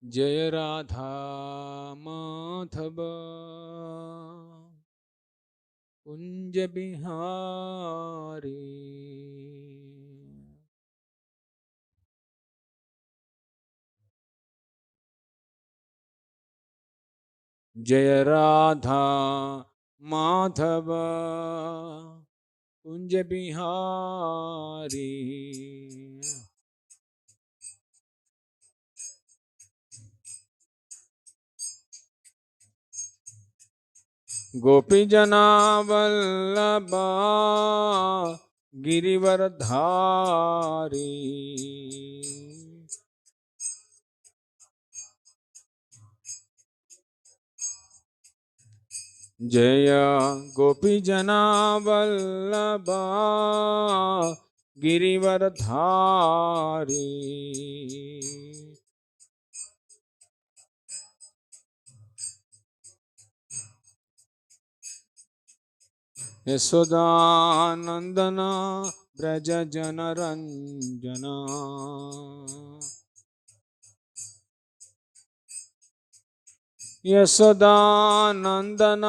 जय राधा माधव कुंज बिहारी। जय राधा माधव कुंज बिहारी। गोपी जना वल्लभा गिरिवरधारी। जय गोपी जना वल्लभा गिरिवरधारी। यशोदानंदन ब्रज जन रंजना। यशोदानंदन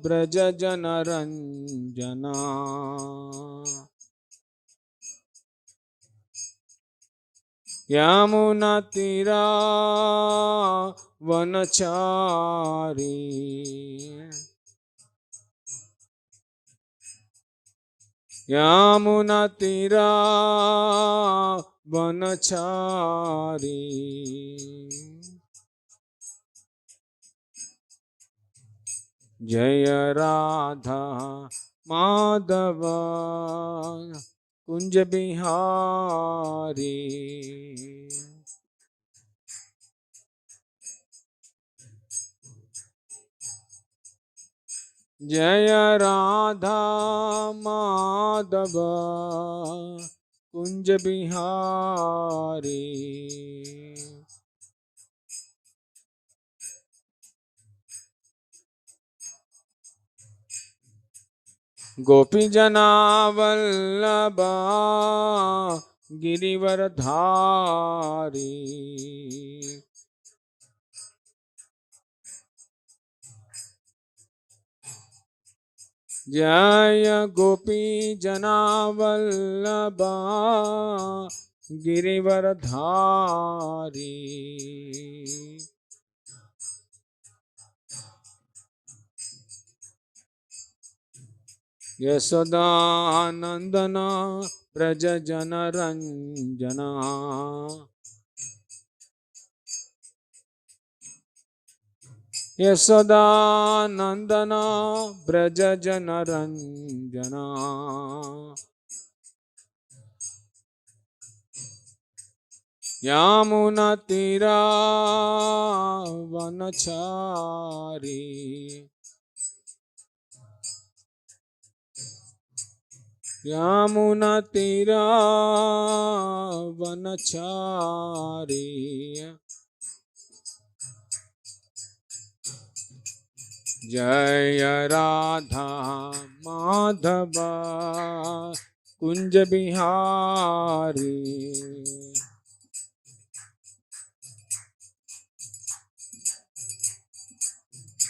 ब्रज जन रंजना। यमुना तीरा वनचारी। यमुना तीरा वनचारी। जय राधा माधव कुंज बिहारी। जय राधा माधव कुंज बिहारी। गोपी जना वल्लभा गिरिवरधारी। जय गोपी जना वल्लभा गिरिवरधारी। यशोदानंदन ब्रज जन रंजना। यशोदानंदन ब्रज जन रंजना। यमुना तीरा वनचारी। यमुना तीरा वनचारी। जय राधा माधव कुंज बिहारी।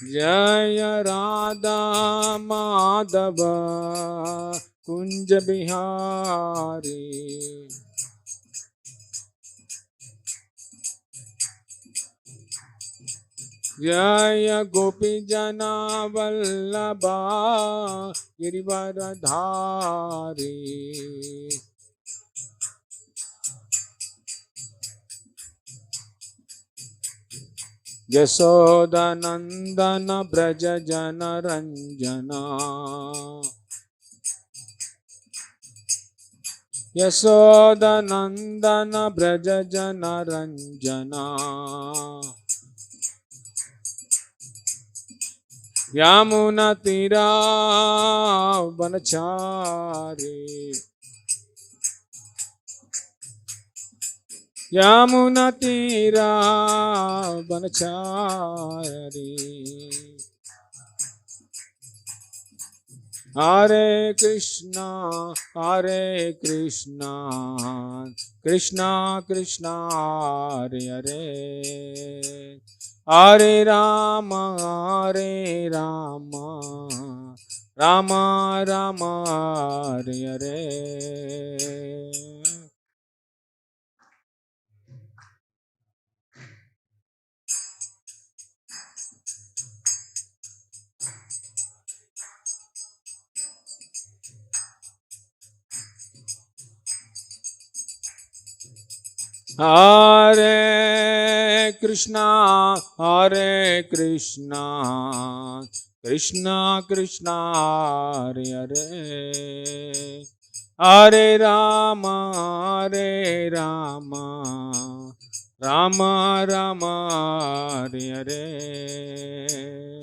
जय राधा माधव कुंज बिहारी। जय गोपी जना वल्लभा गिरिवरधारी। यशोदानंदन ब्रज जन रंजना। यशोदानंदन ब्रज जन रंजना। यमुना तीरा वनचारी। यमुना तीरा वनचारी। Hare Krishna, Hare Krishna, Krishna Krishna, Hare Hare, Hare Rama, Hare Rama, Rama Rama, Hare Hare. Hare Krishna, Hare Krishna, Krishna Krishna, Hare Hare, Hare Rama, Hare Rama, Rama Rama, Hare Hare.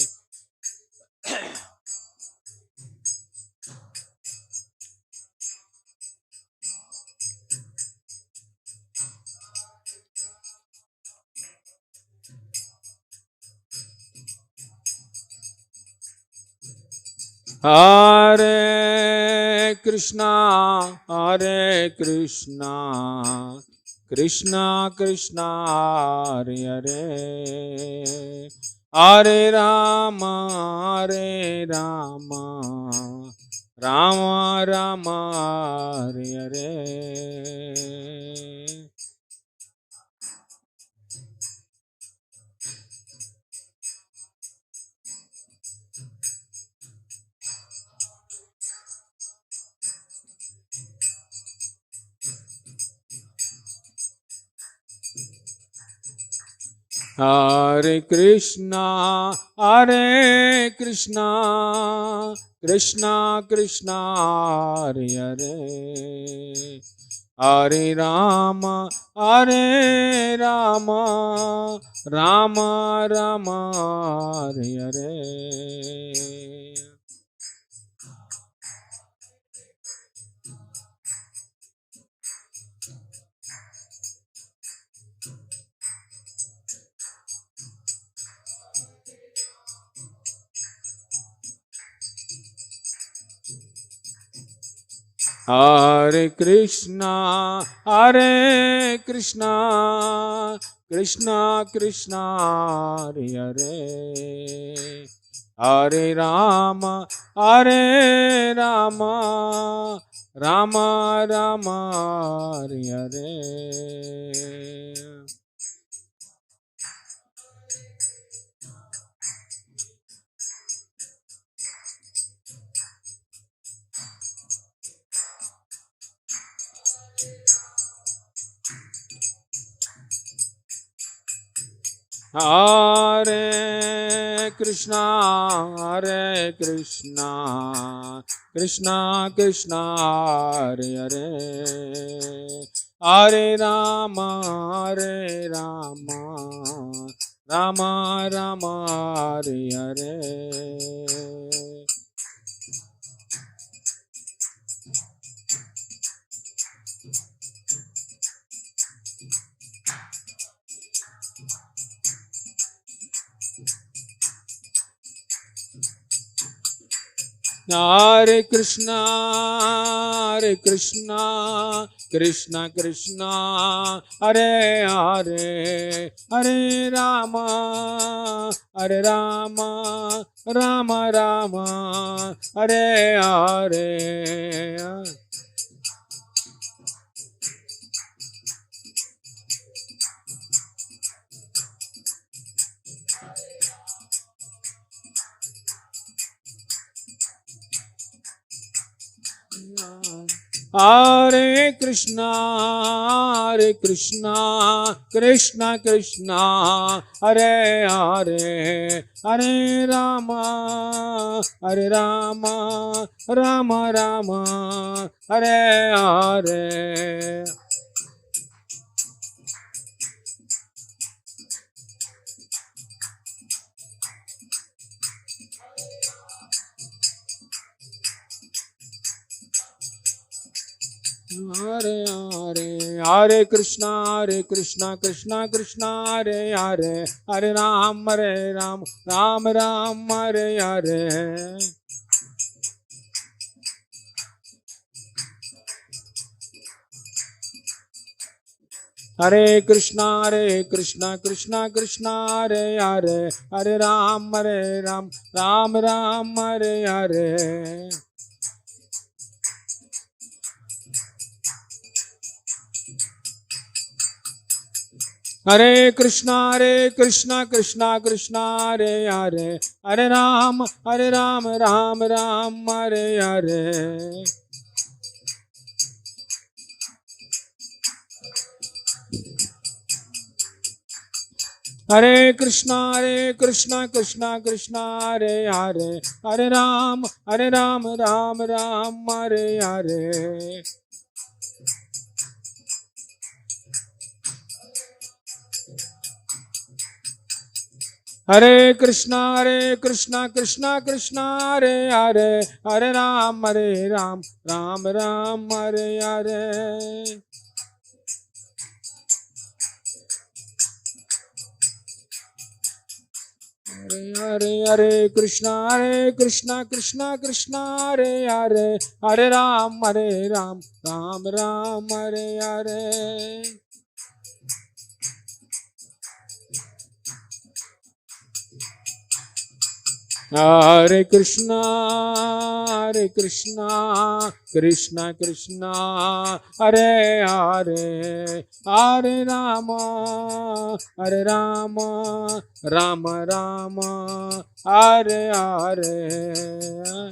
Hare Krishna, Hare Krishna, Krishna Krishna, Hare Hare, Hare Rama, Hare Rama, Rama Rama, Hare Hare. Hare Krishna, Hare Krishna, Krishna Krishna, Hare Hare, Hare Rama, Hare Rama, Rama Rama, Hare Hare. Hare Krishna, Hare Krishna, Krishna Krishna, Hare Hare, Hare Rama, Hare Rama, Rama Rama, Hare Hare. Hare Krishna, Hare Krishna, Krishna Krishna, Hare Hare, Hare Rama, Hare Rama, Rama Rama, Hare Hare. Hare Krishna, Hare Krishna, Krishna Krishna, Hare Hare, Hare Rama, Hare Rama, Rama Rama, Hare Hare. Hare Krishna, Hare Krishna, Krishna Krishna, Hare Hare, Hare Rama, Hare Rama, Rama Rama, Hare Hare. Hare Hare, Hare Krishna, Krishna Krishna, Hare Hare, Hare Ram, Ram Ram, Hare Hare. Hare Krishna Krishna Krishna Hare Hare, Hare Ram, Ram Ram Hare Hare. Hare Krishna Krishna Krishna Hare Hare, Hare Ram, Ram Ram Hare Hare. Hare Krishna Krishna Krishna Hare Hare, Hare Ram, Ram Ram Hare Hare. Hare Krishna Krishna Krishna Hare Hare, Hare Ram, Ram Ram Hare Hare. Hare Krishna Krishna Krishna Hare Hare, Hare Ram, Ram Ram Hare Hare. Hare Krishna Krishna Krishna Hare Hare, Hare Rama, Rama Rama Hare Hare.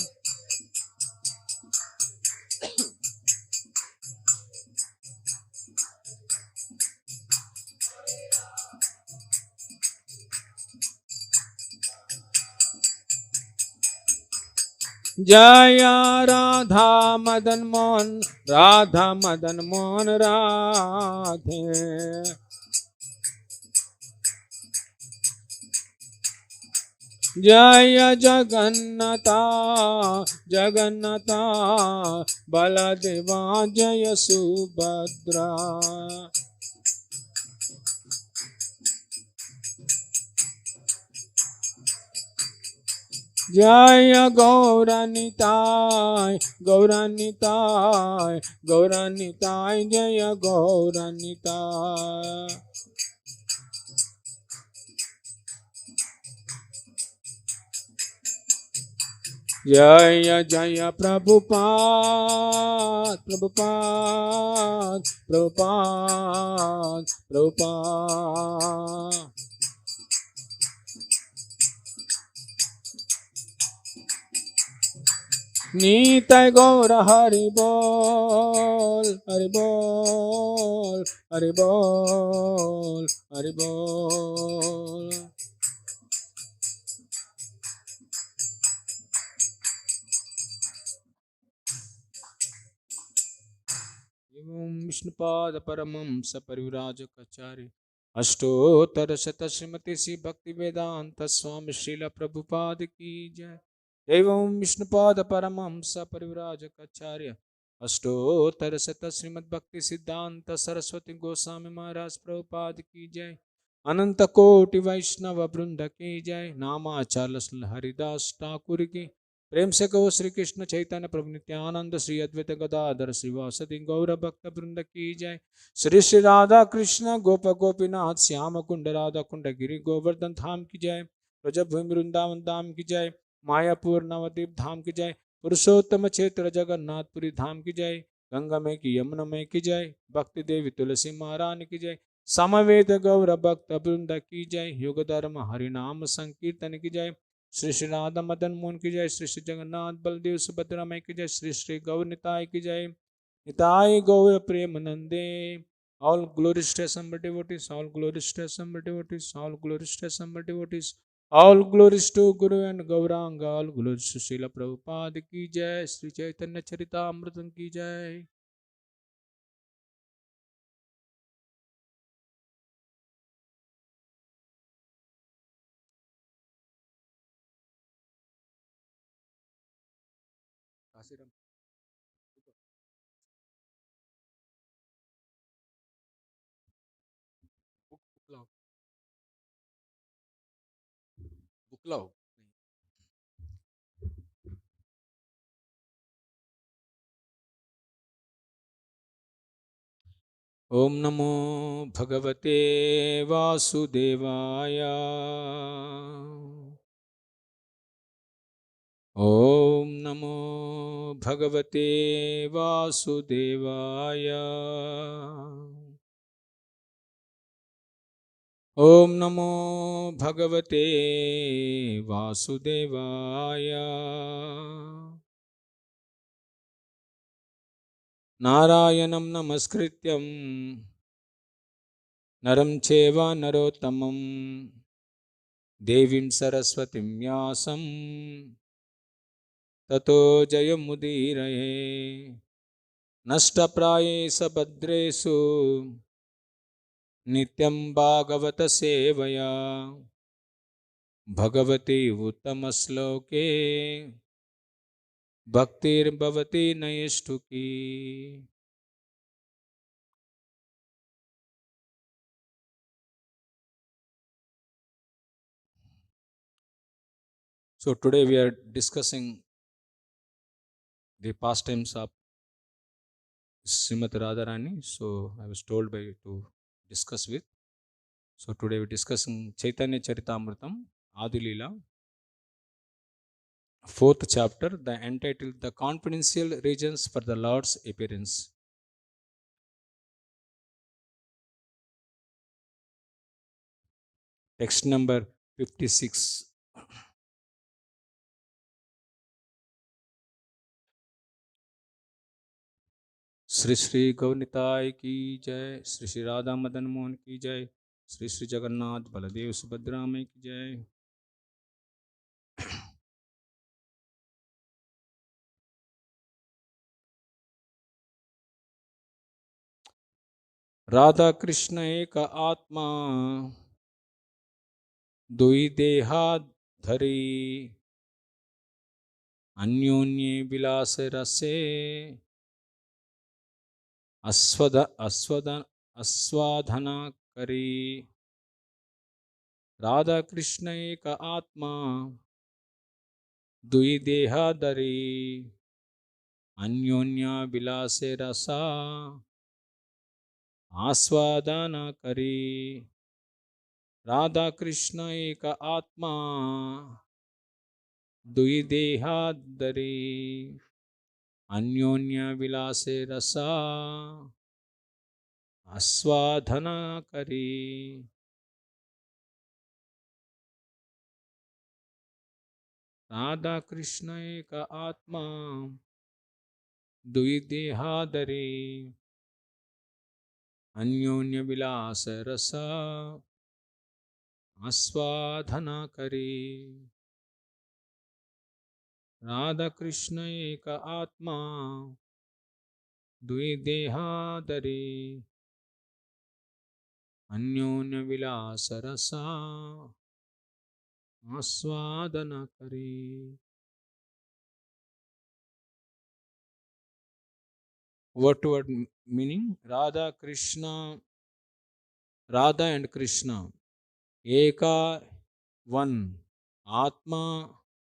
Jaya Radha Madan Mohan, Radha Madan Mohan Radhe. Jaya Jagannatha, Jagannatha, Baladeva Jaya Subhadra. Jaya Gauranitai, Gauranitai, Gauranitai, Jaya Gauranitai. Jaya Jaya Prabhupada, Prabhupada, Prabhupada, Prabhupada. Nitai Gaura Hari Bol, Hari Bol, Hari Bol, Hari Bol. Evam Vishnupada Paramam Saparivrajakachaри Ashtottara Shata Srimati Sri Bhakti Vedanta Swami Srila Prabhupada Ki Jai. Evam Vishnupada Paramam Saparivrajakacharia Ashtottara Shata Srimad Bhakti Siddhanta Saraswati Goswami Maharaj Prabhupada Ki Jai. Ananta Koti Vaishnava Vrinda Ki Jai. Nama Charles Haridas Thakur Ki प्रेम से कहो श्री कृष्ण चैतन्य प्रभु नित्यानंद श्री अद्वैत गदाधर श्रीवासदि गौर भक्त वृंद की जय। श्री श्री राधा कृष्ण गोप गोपीनाथ श्याम कुंड राधा कुंड गिरी गोवर्धन धाम की जय। ब्रजभूमि वृंदावन धाम की जय। मायापुर नवद्वीप धाम की जय। पुरुषोत्तम क्षेत्र जगन्नाथपुरी धाम की जय। गंगा में की यमुना में की जय। भक्ति देवी तुलसी महारानी की जय। समवेत गौर भक्त वृंद की जय। युग धर्म हरिनाम संकीर्तन की जय। श्री श्री राधा मदन मोहन की जय। श्री श्री जगन्नाथ बलदेव सुभद्रा माई की जय। श्री श्री गौर निताय की जय। निताय गौर प्रेम नंदे। All glories to assembled devotees, all glories to assembled devotees, all glories to assembled devotees, all glories to Guru and Gauranga, all glories to Srila Prabhupada की जय। श्री चैतन्य चरितामृतम की जय। काशीराम बुक लाओ, बुक लाओ। Om Namo Bhagavate Vasudevaya. Om Namo Bhagavate Vasudevaya. Om Namo Bhagavate Vasudevaya. Narayanam Namaskrityam Naram Cheva Narottamam Devim Saraswatim Vyasam Tato Jayamudiraye. Nashtaprayesa Bhadresu Nityam Bhagavata Sevaya Bhagavati Uttamasloke Bhaktir Bhavati Nayashtuki. So today we are discussing the pastimes of Srimad Radharani. So I was told by you to discuss with. So today we are discussing Chaitanya Charitamrtam, Adi Leela, 4th chapter, the entitled The Confidential Reasons for the Lord's Appearance. Text number 56. Shri Shri गौनिताय की जय, श्री श्री राधा मदन मोहन की जय, श्री श्री जगन्नाथ बलदेव सुभद्रा में की जय। राधा कृष्ण एक आत्मा दुई देहा धरी, अन्योन्ये विलास रसे अस्वाधना करी। राधा कृष्ण एक आत्मा दुई देहा धरी, अन्योन्या विलास रसा आस्वादन करी। राधा कृष्ण एक आत्मा दुई देहा धरी, अन्योन्य विलासे रसा आस्वादन करी। राधा कृष्ण एक आत्मा दुई देहा धरी, अन्योन्य विलास रसा आस्वादन करी। राधा कृष्ण एक आत्मा दुई देहा धरी, अन्योन्य विलास रसा आस्वादन करी। Word to word meaning: Radha Krishna, Radha and Krishna, Eka, one, Atma,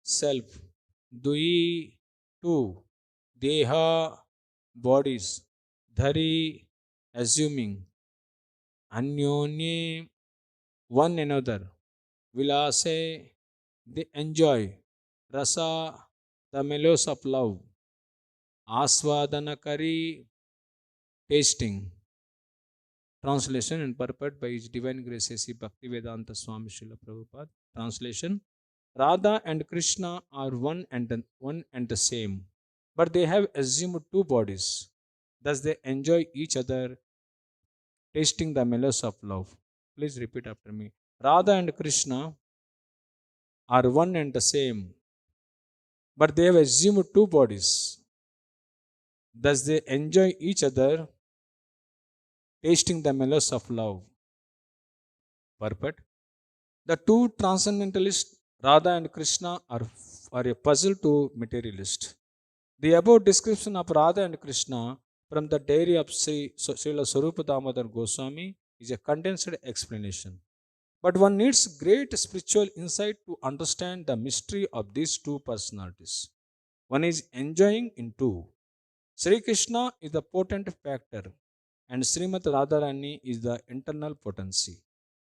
self, Dui, two, Deha, bodies, Dhari, assuming, Anyonye, one another, Vilase, they enjoy, Rasa, the mellows of love, Aswadanakari, tasting. Translation and purport by His Divine Grace A.C. Bhaktivedanta Swami Srila Prabhupada. Translation: Radha and Krishna are one and the same, but they have assumed two bodies. Thus they enjoy each other, tasting the mellows of love. Please repeat after me. Radha and Krishna are one and the same, but they have assumed two bodies. Thus they enjoy each other, tasting the mellows of love. Purport: the two transcendentalists, Radha and Krishna, are a puzzle to materialists. The above description of Radha and Krishna from the diary of Srila Sarupa Damodar Goswami is a condensed explanation. But one needs great spiritual insight to understand the mystery of these two personalities. One is enjoying in two. Sri Krishna is the potent factor. and Srimati Radharani is the internal potency.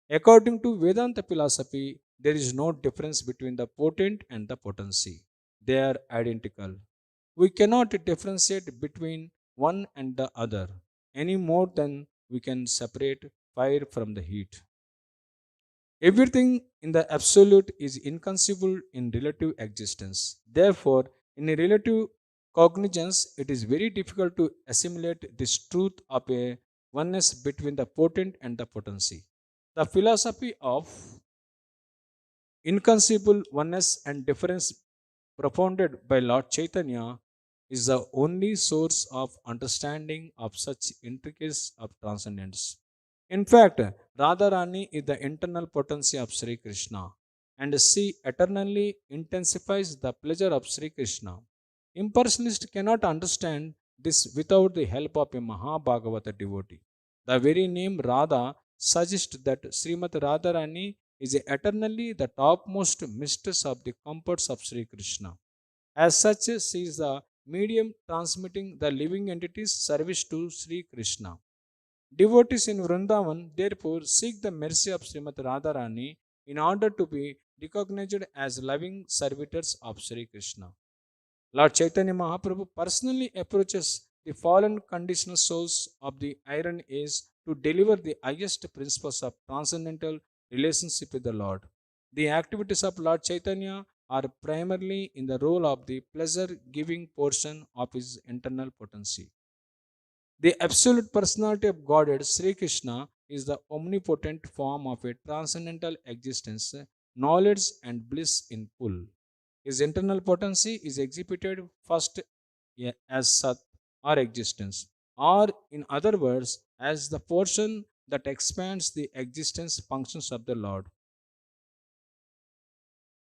According to Vedanta philosophy, there is no difference between the potent and the potency. They are identical. We cannot differentiate between one and the other any more than we can separate fire from the heat. Everything in the absolute is inconceivable in relative existence. Therefore, in a relative cognizance, it is very difficult to assimilate this truth of a oneness between the potent and the potency. The philosophy of inconceivable oneness and difference propounded by Lord Chaitanya is the only source of understanding of such intricacies of transcendence. In fact, Radharani is the internal potency of Sri Krishna, and she eternally intensifies the pleasure of Sri Krishna. Impersonalists cannot understand this without the help of a Mahabhagavata devotee. The very name Radha suggests that Srimati Radharani is eternally the topmost mistress of the comforts of Sri Krishna. As such, she is the medium transmitting the living entity's service to Sri Krishna. Devotees in Vrindavan therefore seek the mercy of Srimati Radharani in order to be recognized as loving servitors of Sri Krishna. Lord Chaitanya Mahaprabhu personally approaches the fallen conditional souls of the iron age to deliver the highest principles of transcendental relationship with the Lord. The activities of Lord Chaitanya are primarily in the role of the pleasure giving portion of his internal potency. The absolute personality of Godhead, Sri Krishna, is the omnipotent form of a transcendental existence, knowledge and bliss in full. His internal potency is exhibited first as Sat or existence, or in other words, as the portion that expands the existence functions of the Lord.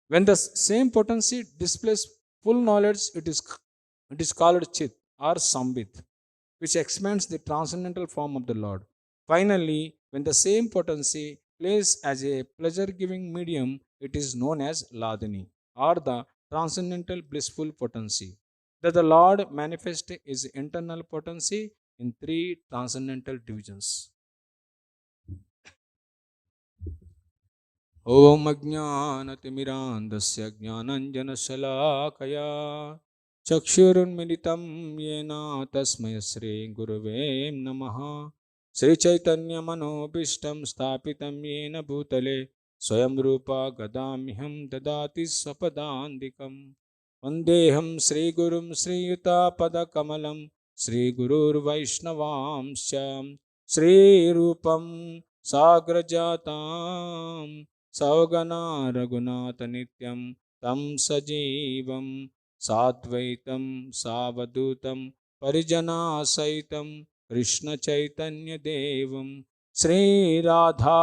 When the same potency displays full knowledge, it is called Chit or Sambit, which expands the transcendental form of the Lord. Finally, when the same potency plays as a pleasure giving medium, it is known as Ladini or the transcendental blissful potency. That the Lord manifests his internal potency in three transcendental divisions. ॐ अज्ञानतिमिरान्धस्य ज्ञानञ्जनशलाकया चक्षुरुन्मिलितं येन तस्मै श्रीगुरुवे नमः श्रीचैतन्यमनोभीष्टं स्थापितं येन भूतले स्वयं रूपा गदाम्यहं ददाति स्वपदान्तिकं वन्देऽहं श्रीगुरुं श्रीयुतापदकमलं श्रीगुरुर्वैष्णवांश्च श्रीरूपं साग्रजातां सौगना रघुनाथनित्यं तं सजीवं साद्वैतं सावधूतं परिजनासहितं कृष्णचैतन्यदेवं श्रीराधा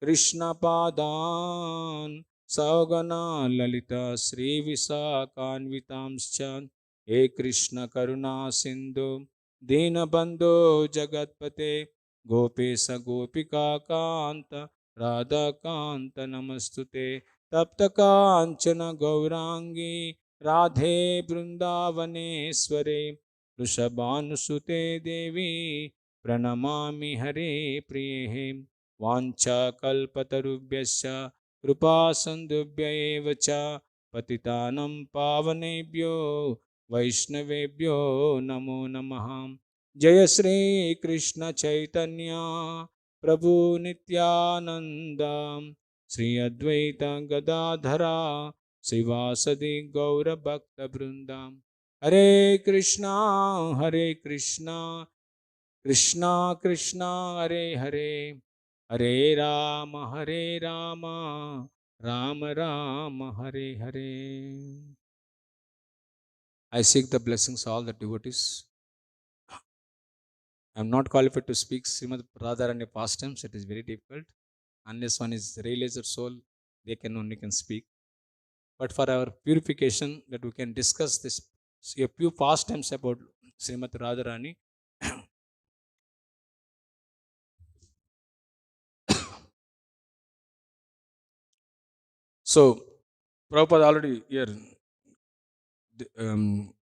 कृष्णपादान् सौगना ललिता श्रीविशाखान्वितांश्च हे कृष्णकरुणा सिन्धु दीनबन्धो जगत्पते गोपेश गोपिकान्त राधाकान्त नमस्तुते तप्तकाञ्चन गौराङ्गी राधे बृन्दावनेश्वरे वृषभानुसुते देवी प्रणमामि हरे प्रिये वाञ्छाकल्पतरुभ्यश्च कृपासन्धुभ्य एव च पतितानं पावनेभ्यो वैष्णवेभ्यो नमो नमः जय श्री कृष्ण चैतन्य प्रभु नित्यानंद श्री अद्वैत गदाधरा श्रीवासदि गौर भक्त वृंदा हरे Krishna Krishna Krishna Krishna Hare Hare Hare Ram Ram Ram Hare Hare I seek the blessings of all the devotees. I am not qualified to speak Srimad Radharani past tense. It is very difficult. Unless one is realized soul, they can only can speak. But for our purification, that we can discuss this a few past tense about Srimad Radharani. So, Prabhupada already here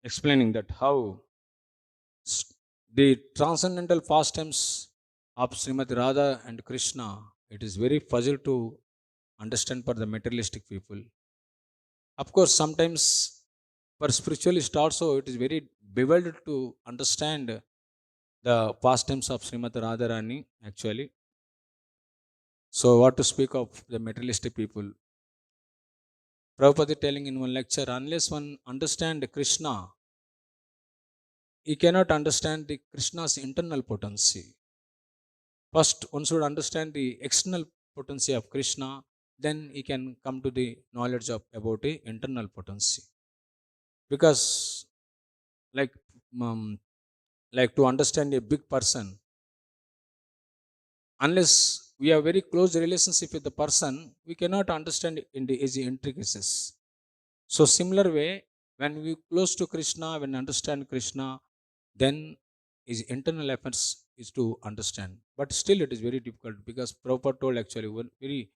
explaining that how The transcendental pastimes of Srimati Radha and Krishna, it is very puzzle to understand for the materialistic people. Of course, sometimes for spiritualist also it is very bewildered to understand the pastimes of Srimati Radharani actually. So what to speak of the materialistic people? Prabhupada telling in one lecture, unless one understand Krishna, he cannot understand the Krishna's internal potency. First, one should understand the external potency of Krishna, then he can come to the knowledge of about the internal potency. Because like um, like to understand a big person, unless we have very close relationship with the person, we cannot understand in the his intricacies. So similar way, when we close to Krishna, when understand Krishna, then his internal efforts is to understand. But still it is very difficult because Prabhupada told actually very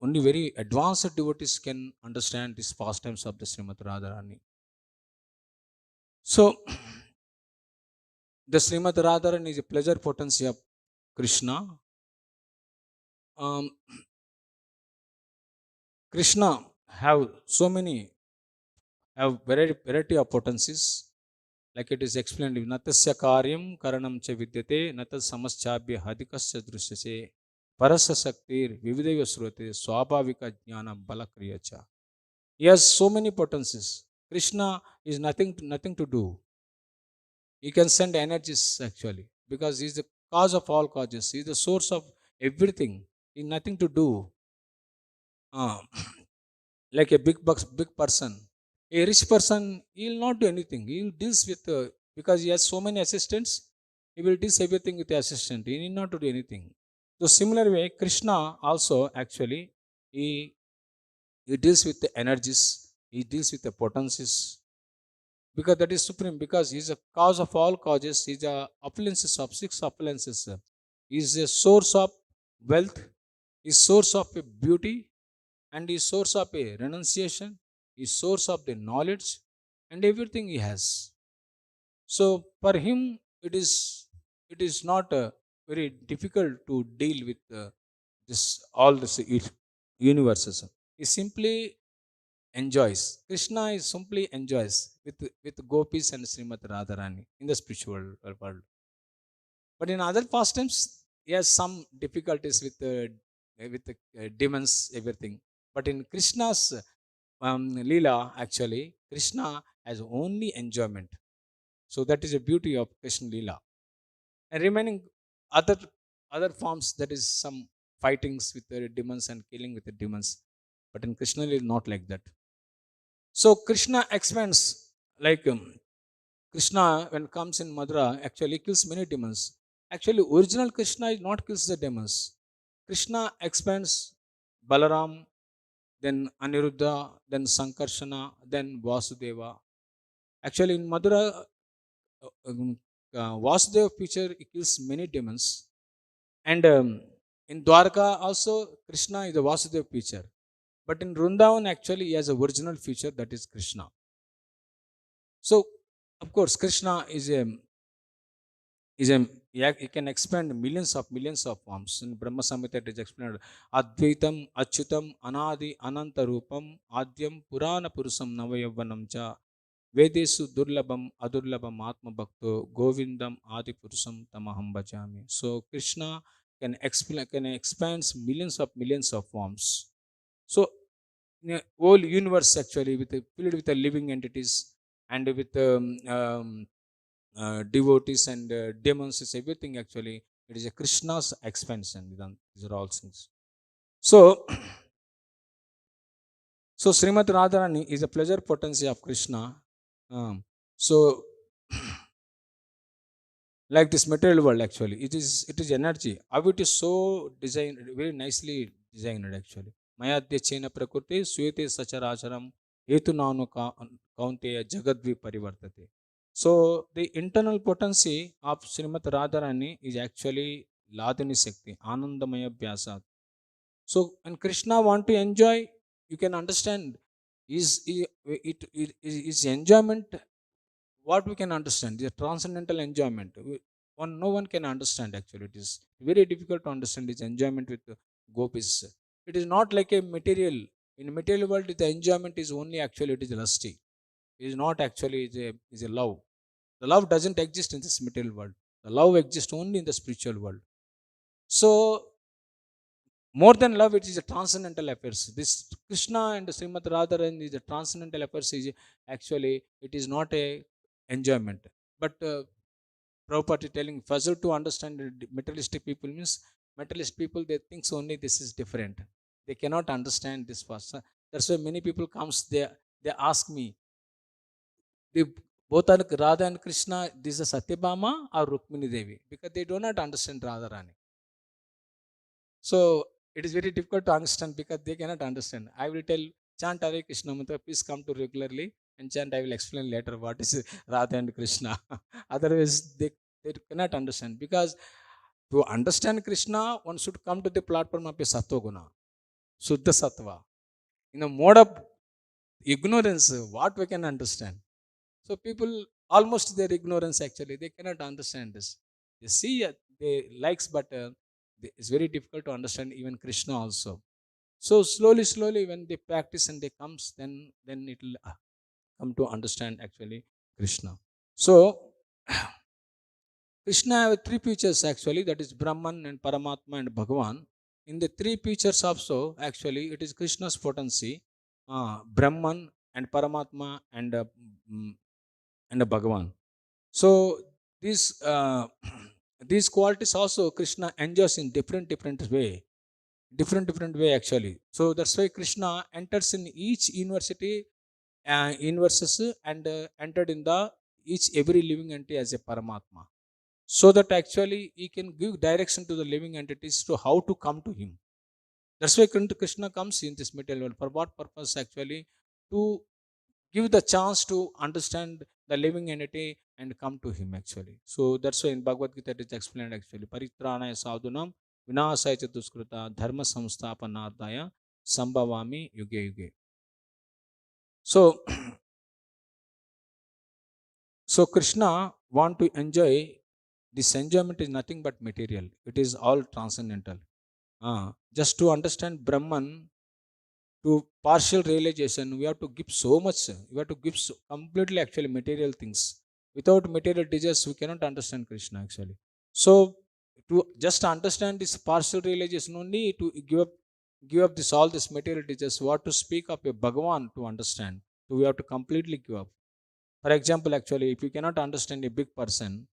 only very advanced devotees can understand these pastimes of the Srimad Radharani. So the Srimad Radharani is a pleasure potency of Krishna. um, Krishna have so many, have variety of potencies, like it is explained in natasya karyam karanam cha vidyate natas samaschabhya hadikasya drishyase parasya shaktir vivideva srute swabhavika jnana balakriya cha. He has so many potencies. Krishna is nothing to do. He can send energies actually because he is the cause of all causes. He is the source of everything. He nothing to do. Uh, like a big person, a rich person, he will not do anything. He will deals with because he has so many assistants, he will deal everything with the assistant. He need not to do anything. So similar way, Krishna also actually, he he deals with the energies, he deals with the potencies, because that is supreme, because he is a cause of all causes. He is the appearances of six appearances. He is a source of wealth, is source of a beauty, and is source of a renunciation, is source of the knowledge, and everything he has. So for him, it is not very difficult to deal with this all this universes. He simply enjoys. Krishna is simply enjoys with gopis and Srimati Radharani in the spiritual world. But in other pastimes, he has some difficulties with the demons, everything. But in Krishna's Leela, actually, Krishna has only enjoyment. So that is the beauty of Krishna Leela. And remaining other other forms, that is some fightings with the demons and killing with the demons. But in Krishna Leela, not like that. So Krishna expands, like Krishna, when comes in Madura, actually kills many demons. Actually, original Krishna is not kills the demons. Krishna expands Balaram, then Aniruddha, then Sankarshana, then Vasudeva. Actually, in Madura, Vasudeva feature, he kills many demons. And in Dwarka also, Krishna is the Vasudeva feature. But in Vrindavan, actually, he has a original feature, that is Krishna. So, of course, Krishna is a he can expand millions of forms. In Brahma Samhita it is explained, Advaitam Achyutam Anadi Ananta Rupam Adyam Purana Purusam Navayavanam cha Vedesu Durlabam Adurlabam Atma Bhakto Govindam Adi Purusam Tamaham Bhajami. So Krishna can explain, can expand millions of forms. So in a whole universe actually, with filled with the living entities, and with devotees and demons, is everything actually. It is a Krishna's expansion. These are all things. So, so Srimati Radharani is a pleasure potency of Krishna. So, like this material world, actually, it is energy. How it is so designed, very nicely designed actually. Mayadya chena prakriti suyate sacharacharam hetu nanu kaunteya jagadvi parivartate. So the internal potency of Srimati Radharani is actually Ladini Shakti, Anandamaya Vyasa. So when Krishna want to enjoy, you can understand is enjoyment what we can understand, the transcendental enjoyment. No one can understand actually. It is very difficult to understand this enjoyment with gopis. It is not like a material. In material world, the enjoyment is only actually it is lusty. It is not actually is a love. The love doesn't exist in this material world. The love exists only in the spiritual world. So more than love, it is a transcendental affairs. This Krishna and Srimad Radharan is a transcendental affairs. Is actually it is not a enjoyment. But Prabhupada is telling puzzle to understand materialistic people means materialist people they think only this is different. They cannot understand this first. That's why many people comes they ask me, they both are Radha and Krishna. This is Satyabhama or Rukmini Devi because they do not understand Radharani. So it is very difficult to understand because they cannot understand. I will tell chant Hare Krishna mantra, please come to regularly and chant. I will explain later what is Radha and Krishna. Otherwise, they cannot understand because to understand Krishna, one should come to the platform of a Sattva Suddha Sattva. In a mode of ignorance, what we can understand? So people almost their ignorance actually they cannot understand this. They see they likes, but it's very difficult to understand even Krishna also. So slowly, when they practice and they comes, then it will come to understand actually Krishna. So Krishna have three features actually, that is Brahman and Paramatma and Bhagavan. In the three features also, actually, it is Krishna's potency, Brahman and Paramatma mm, and Bhagavan. So these these qualities also Krishna enjoys in different way actually. So that's why Krishna enters in each university, universes and entered in the each every living entity as a Paramatma, so that actually he can give direction to the living entities to how to come to him. That's why Krishna comes in this material world. For what purpose actually? To give the chance to understand the living entity and come to him actually. So that's why in Bhagavad Gita it is explained actually. Paritranaya sadhunam vinasaya cha duskrita dharma samsthapanardaya sambhavami yuge yuge. So so Krishna want to enjoy. This enjoyment is nothing but material. It is all transcendental. Just to understand Brahman, to partial realization, we have to give so much. We have to give completely actually material things. Without material desires, we cannot understand Krishna actually. So to just understand this partial realization only, to give up this all this material desires. What to speak of a Bhagavan to understand? So we have to completely give up. For example, actually, if you cannot understand a big person,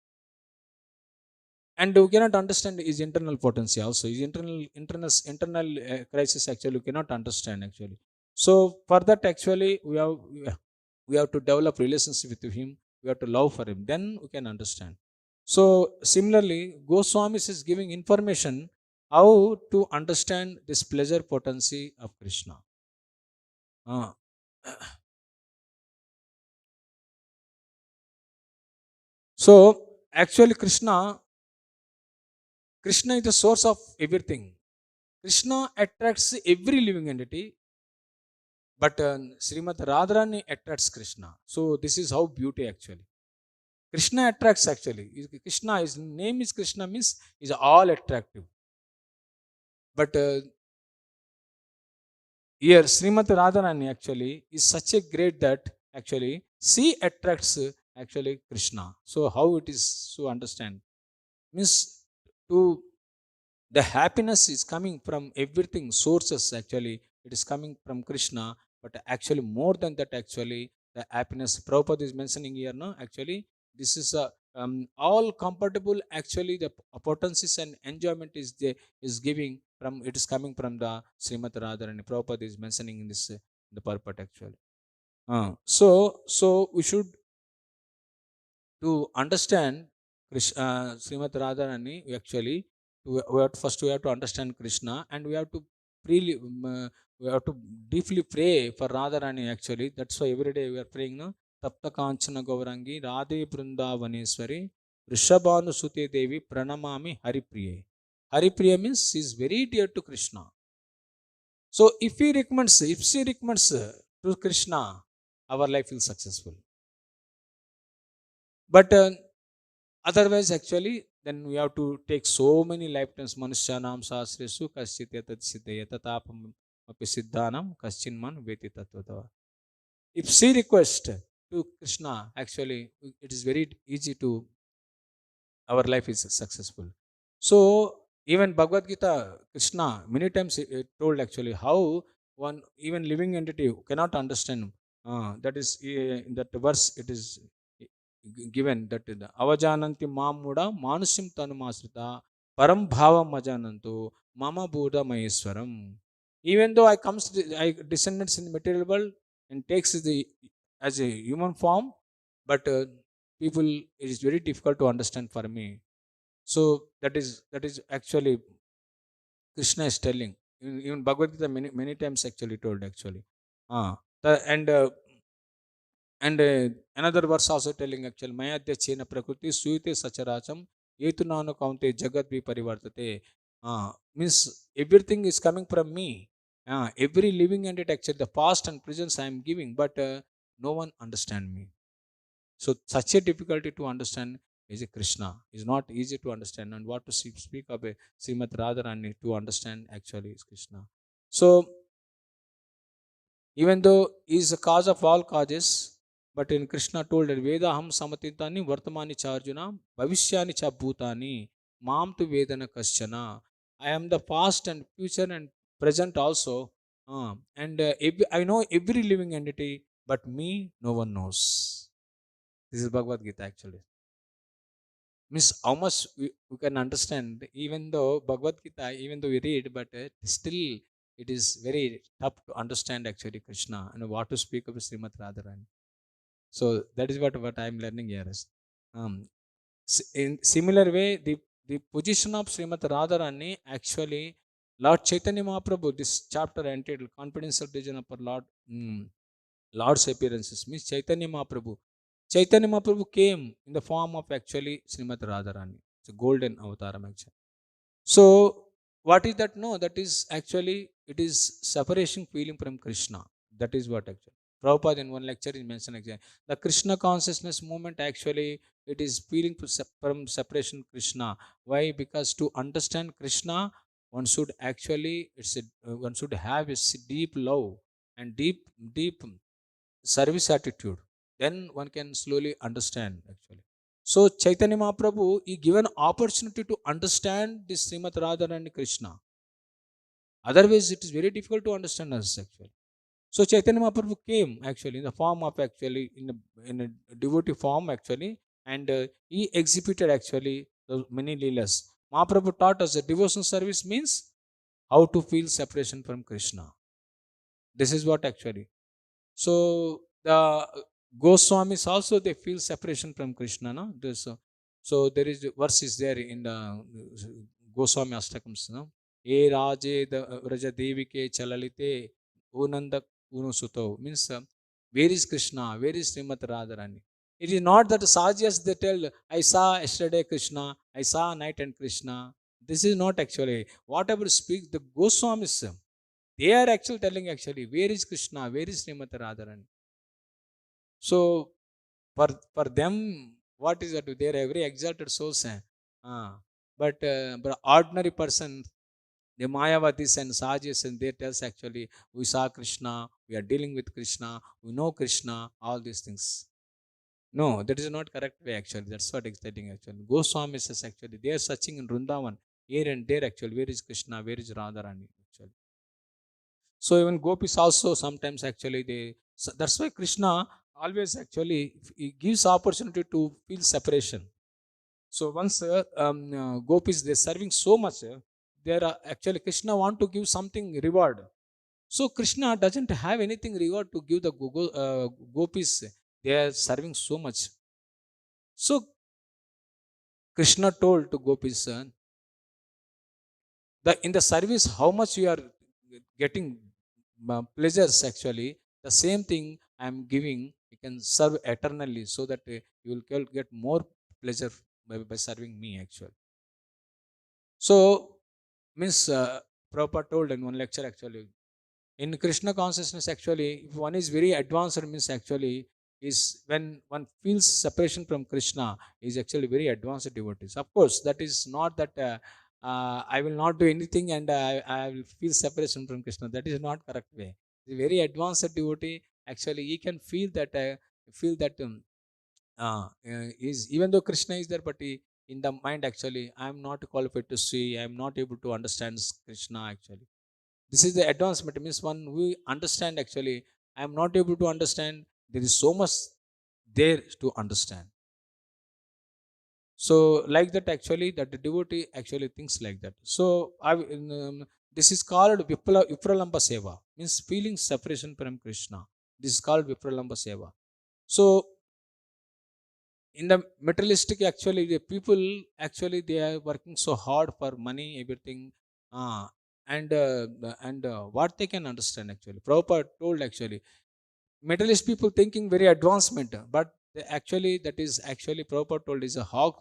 and we cannot understand his internal potency also, his internal crisis actually we cannot understand actually. So for that actually we have to develop relationship with him, we have to love for him, then we can understand. So similarly Goswamis is giving information how to understand this pleasure potency of Krishna. uh, so actually Krishna is the source of everything. Krishna attracts every living entity, but Srimad Radharani attracts Krishna. So this is how beauty actually. Krishna attracts actually. Krishna, his name is Krishna means is all attractive. But here Srimad Radharani actually is such a great that actually she attracts actually Krishna. So how it is to understand means to the happiness is coming from everything sources actually, it is coming from Krishna. But actually more than that actually the happiness Prabhupada is mentioning here, no, actually this is a all compatible actually the potencies and enjoyment is giving from, it is coming from the Srimad Radharani. Prabhupada is mentioning in this the purport actually. So we should to understand Srimad Radharani, actually, first we have to understand Krishna, and we have to freely, we have to deeply pray for Radharani. Actually, that's why every day we are praying. No, Tapta Kanchana Gaurangi, Radhe Brindavaneswari, Rishabhanu Sute Devi, Pranamami Haripriye. Haripriya means she is very dear to Krishna. So if she recommends to Krishna, our life will successful. But otherwise, actually, then we have to take so many lifetimes. Manushyanam sahasresu kaschit yatat siddhaya tatapam api siddhanam kaschinman veti tatvata. If she request to Krishna, actually, it is very easy to our life is successful. So even Bhagavad Gita, Krishna many times it told actually how one even living entity cannot understand. That is in that verse it is given that the avajananti mamuda manusim tanumasrita param bhavam ajanantu mama buddha maheswaram. Even though I descendants in the material world and takes the as a human form, but people, it is very difficult to understand for me. So that is actually Krishna is telling. Even Bhagavad Gita many times actually told actually. Uh, and another verse also telling actually Mayadya Chena Prakriti Suyate Sacharacham Yetu Nanu Kaunte Jagat Vi Parivartate. Means everything is coming from me. Every living entity actually the past and present I am giving, but no one understand me. So such a difficulty to understand is a Krishna. Is not easy to understand. And what to speak of a Srimad Radharani to understand actually is Krishna. So even though he is the cause of all causes, but in Krishna told that Veda ham samatintani vartamani charjuna bhavishyani cha bhutani mam tu vedana kaschana. I am the past and future and present also. I know every living entity, but me no one knows. This is Bhagavad Gita actually. Means how much we can understand, even though Bhagavad Gita, even though we read, but still it is very tough to understand actually Krishna and what to speak of Srimad Radharani. So that is what I am learning here is. Um, in similar way, the position of Srimad Radharani actually, Lord Chaitanya Mahaprabhu, this chapter entitled Confidential Vision of our Lord, Lord's appearances, means Chaitanya Mahaprabhu. Chaitanya Mahaprabhu came in the form of actually Srimad Radharani. It's a golden avataram actually. So what is that? No, that is actually, it is separation feeling from Krishna. That is what actually. Prabhupada in one lecture is mentioned actually. The Krishna consciousness movement actually, it is feeling from separation Krishna. Why? Because to understand Krishna, one should actually, one should have a deep love and deep service attitude. Then one can slowly understand actually. So Chaitanya Mahaprabhu, he given opportunity to understand this Srimad Radha and Krishna. Otherwise it is very difficult to understand us actually. So Chaitanya Mahaprabhu came actually in the form of actually in a devotee form actually, and he exhibited actually the many leelas. Mahaprabhu taught us that devotional service means how to feel separation from Krishna. This is what actually. So the Goswamis also, they feel separation from Krishna. No, so there is verse is there in the Goswami Astakams. No, E Raje the Raja Devike Chalalite Unanda Unusuto means where is Krishna? Where is Srimad Radharani? It is not that Sajas they tell I saw yesterday Krishna, I saw night and Krishna. This is not actually whatever speaks the Goswamis. They are actually telling actually where is Krishna, where is Srimati Radharani. So for them, what is that? They are very exalted souls. But ordinary person, the Mayavadis and Sajas, and they tells actually we saw Krishna, we are dealing with Krishna, we know Krishna, all these things. No, that is not correct way actually. That's what exciting actually. Goswami says actually they are searching in Vrindavan here and there actually. Where is Krishna? Where is Radharani actually? So even gopis also sometimes actually that's why Krishna always actually he gives opportunity to feel separation. So once gopis they're serving so much, they are actually Krishna want to give something reward. So Krishna doesn't have anything reward to give the gopis. They are serving so much. So Krishna told to gopis, the in the service how much you are getting pleasures actually, the same thing I am giving, you can serve eternally so that you will get more pleasure by serving me actually. So means Prabhupada told in one lecture actually, in Krishna consciousness actually, if one is very advanced means actually is when one feels separation from Krishna is actually very advanced devotees. Of course, that is not that I will not do anything and I will feel separation from Krishna. That is not correct way. The very advanced devotee actually he can feel that is even though Krishna is there, but he, in the mind actually I am not qualified to see. I am not able to understand Krishna actually. This is the advancement. Means when we understand actually, I am not able to understand. There is so much there to understand. So like that actually, that the devotee actually thinks like that. So this is called Vipralamba Seva, means feeling separation from Krishna. This is called Vipralamba Seva. So in the materialistic actually, the people actually they are working so hard for money, everything, uh, and what they can understand actually. Prabhupada told actually, materialist people thinking very advancement, but actually that is actually Prabhupada told is a hog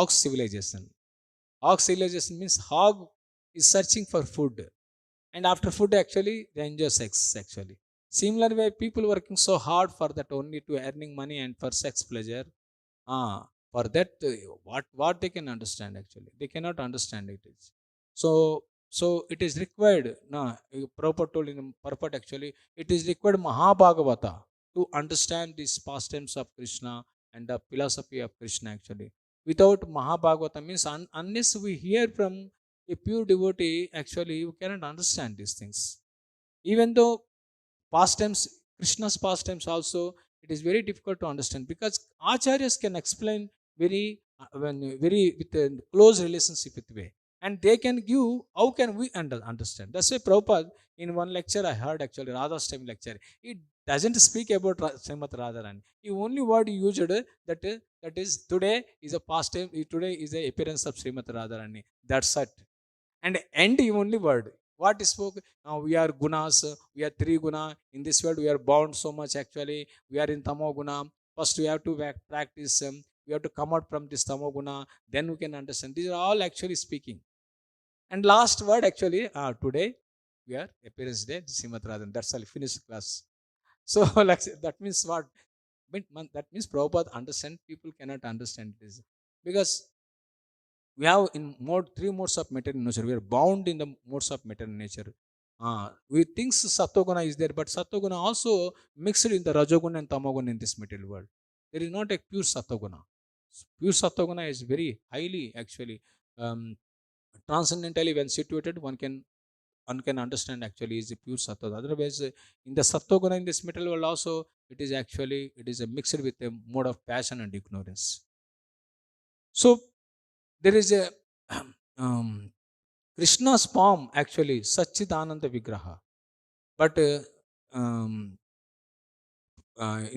civilization. Hog civilization means hog is searching for food, and after food actually they enjoy sex actually. Similar way, people working so hard for that only to earning money and for sex pleasure. For that, what they can understand actually, they cannot understand it is. So so it is required. No, Prabhupada told in purport actually, it is required Mahabhagavata to understand these pastimes of Krishna and the philosophy of Krishna actually. Without Mahabhagavata means unless we hear from a pure devotee, actually you cannot understand these things. Even though pastimes, Krishna's pastimes also, it is very difficult to understand because acharyas can explain very very with a close relationship with way, and they can give how can we understand. That's why Prabhupada in one lecture I heard actually, Radha's time lecture, he doesn't speak about Srimad Radharani. He only word he used that is today is a pastime, today is the appearance of Srimad Radharani. That's it. And end the only word what is spoke. Now we are gunas, we are three guna. In this world we are bound so much actually, we are in tamo guna. First we have to practice, we have to come out from this tamo guna, then we can understand. These are all actually speaking. And last word actually, today we are appearance day Srimad Radhan. That's all, finished class. So like that means what. That means Prabhupada understand, people cannot understand this because we have in mode three modes of material nature. We are bound in the modes of material nature. We think sattoguna is there, but sattoguna also mixed in the rajoguna and tamoguna in this material world. There is not a pure sattoguna. Pure sattoguna is very highly actually, um, transcendentally when situated. One can understand actually is a pure sattva. Otherwise, in the sattoguna in this material world also, it is a mixed with a mode of passion and ignorance. So there is a um, Krishna's form actually Satchidananda Vigraha. But in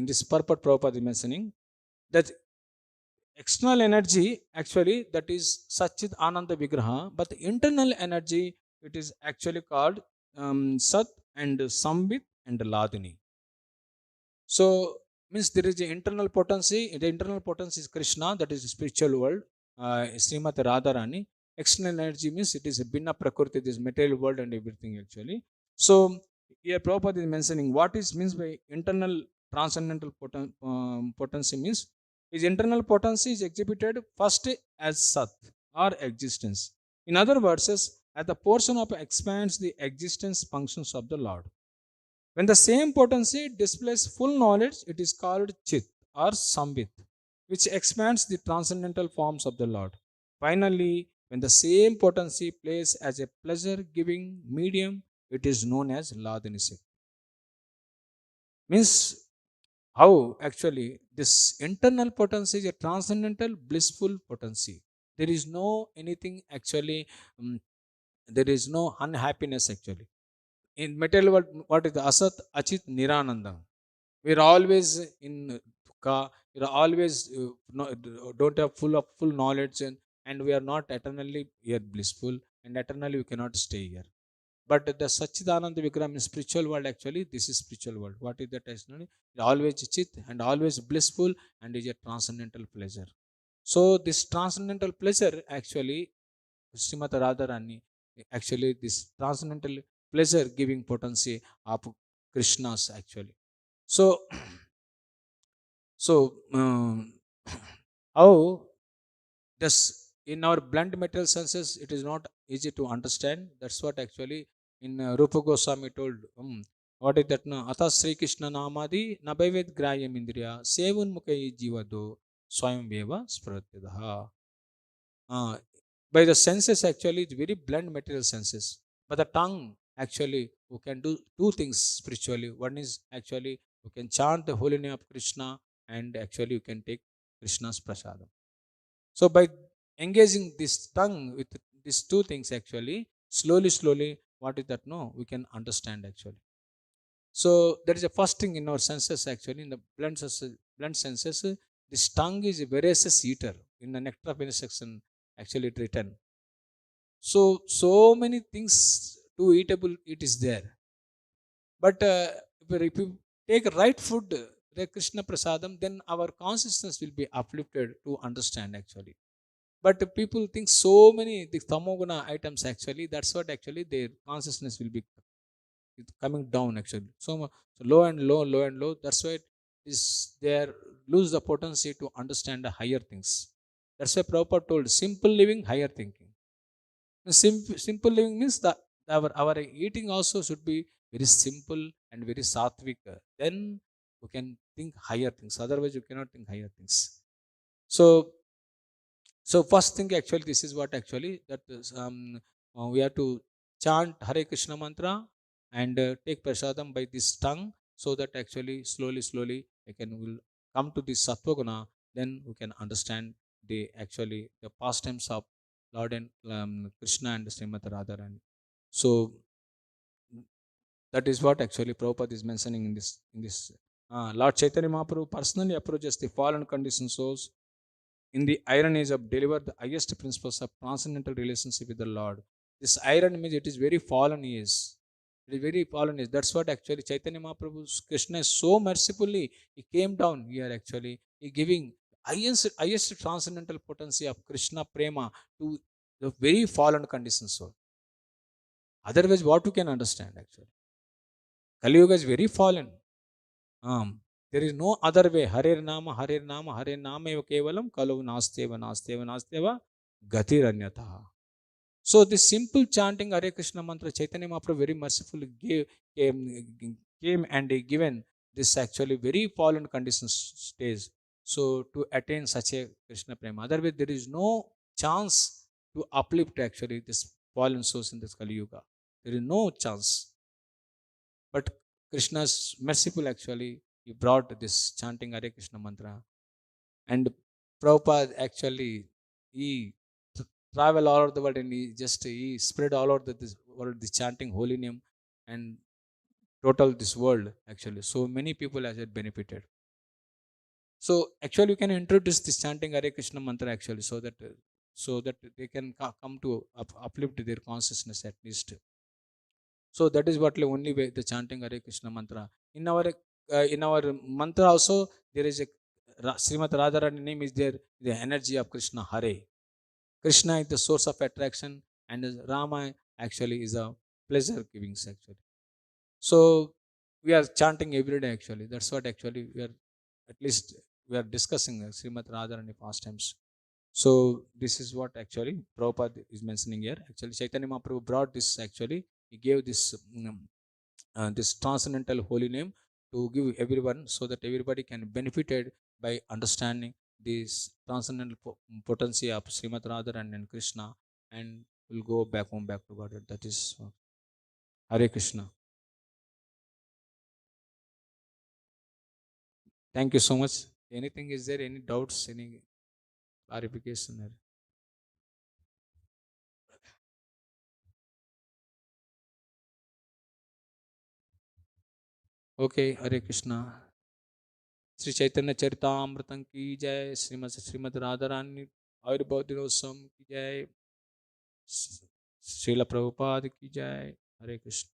this purport Prabhupada is mentioning that external energy actually that is Satchid Ananda Vigraha, but the internal energy it is actually called Sat and Sambit and Ladini. So means there is an internal potency. The internal potency is Krishna, that is the spiritual world. Srimati Radharani. External energy means it is a Binna Prakriti, this material world and everything actually. So here Prabhupada is mentioning what is means by internal transcendental potency means his internal potency is exhibited first as Sat or existence. In other words, as the portion of expands the existence functions of the Lord. When the same potency displays full knowledge, it is called Chit or Sambit, which expands the transcendental forms of the Lord. Finally, when the same potency plays as a pleasure giving medium, it is known as Ladanisak. Means how actually this internal potency is a transcendental blissful potency. There is no anything actually, there is no unhappiness actually. In material world, what is the Asat, Achit, Nirananda? We're always in dukkha. We're always don't have full knowledge, and we are not eternally here blissful, and eternally we cannot stay here. But the Sachidananda Vigram in spiritual world actually, this is spiritual world. What is that actually? Always chit and always blissful and is a transcendental pleasure. So this transcendental pleasure actually, Srimati Radharani, actually this transcendental pleasure giving potency of Krishna's actually. So So how does in our blunt material senses it is not easy to understand. That's what actually in Rupa Goswami told. What is that? Atha Sri Krishna namadi nabhaivet grayam indriya sevun mukai jivado swayam veva spratyadaha. uh, by the senses actually it's very blunt material senses, but the tongue actually who can do two things spiritually. One is actually you can chant the holy name of Krishna, and actually you can take Krishna's prasadam. So by engaging this tongue with these two things actually, slowly slowly, what is that? No, we can understand actually. So there is a first thing in our senses actually, in the blunt senses, this tongue is a voracious eater. In the nectar of Venus section actually it written. So many things to eatable it is there. But if you take right food, the Krishna prasadam, then our consciousness will be uplifted to understand actually. But people think so many the tamoguna items actually, that's what actually their consciousness will be coming down actually. So low and low, low and low, that's why it is they are lose the potency to understand the higher things. That's why Prabhupada told simple living, higher thinking. Simple living means that our eating also should be very simple and very sattvic. Then you can think higher things. Otherwise, you cannot think higher things. So, so first thing actually, this is what actually that is, we have to chant Hare Krishna mantra and take prasadam by this tongue, so that actually slowly, slowly, we can will come to this sattva guna. Then we can understand the actually the pastimes of Lord and Krishna and Srimad Radharani. So that is what actually Prabhupada is mentioning in this. Lord Chaitanya Mahaprabhu personally approaches the fallen conditioned souls in the iron age of deliver the highest principles of transcendental relationship with the Lord. This iron means it is very fallen age. It is very fallen age. That's what actually Chaitanya Mahaprabhu Krishna is so mercifully he came down here actually. He giving highest transcendental potency of Krishna prema to the very fallen conditioned soul. Otherwise, what you can understand actually? Kali Yuga is very fallen. There is no other way. Hare Nama, Hare Nama, Hare Nama eva kevalam kalu nasteva, nasteva, nasteva gatiranyataha. So this simple chanting Hare Krishna mantra, Chaitanya Mahaprabhu very mercifully came and he given this actually very fallen condition stage. So to attain such a Krishna prema. Otherwise, there is no chance to uplift actually this fallen souls in this Kali Yuga. There is no chance. But Krishna's merciful actually, he brought this chanting Hare Krishna mantra. And Prabhupada actually, he travel all over the world and he spread all over this world this chanting holy name and total this world actually. So many people has it benefited. So actually you can introduce this chanting Hare Krishna mantra actually so that they can come to uplift their consciousness at least. So that is what the only way the chanting Hare Krishna mantra. In our mantra also there is a Srimad Radharani name is there, the energy of Krishna Hare. Krishna is the source of attraction and Rama actually is a pleasure giving actually. So we are chanting every day actually. That's what actually we are at least we are discussing Srimad Radharani pastimes. So this is what actually Prabhupada is mentioning here. Actually, Chaitanya Mahaprabhu brought this actually. He gave this transcendental holy name to give everyone so that everybody can benefited by understanding this transcendental potency of Srimad Radharani and Krishna, and will go back home, back to God. That is Hare Krishna. Thank you so much. Anything is there? Any doubts? Any clarification? Okay, Hare Krishna. Shri Chaitanya Charitamritam की जय, श्रीमद राधा रानी आयुर्बोध दिनोत्सव की जय, श्रील प्रभुपाद की जय। हरे कृष्ण।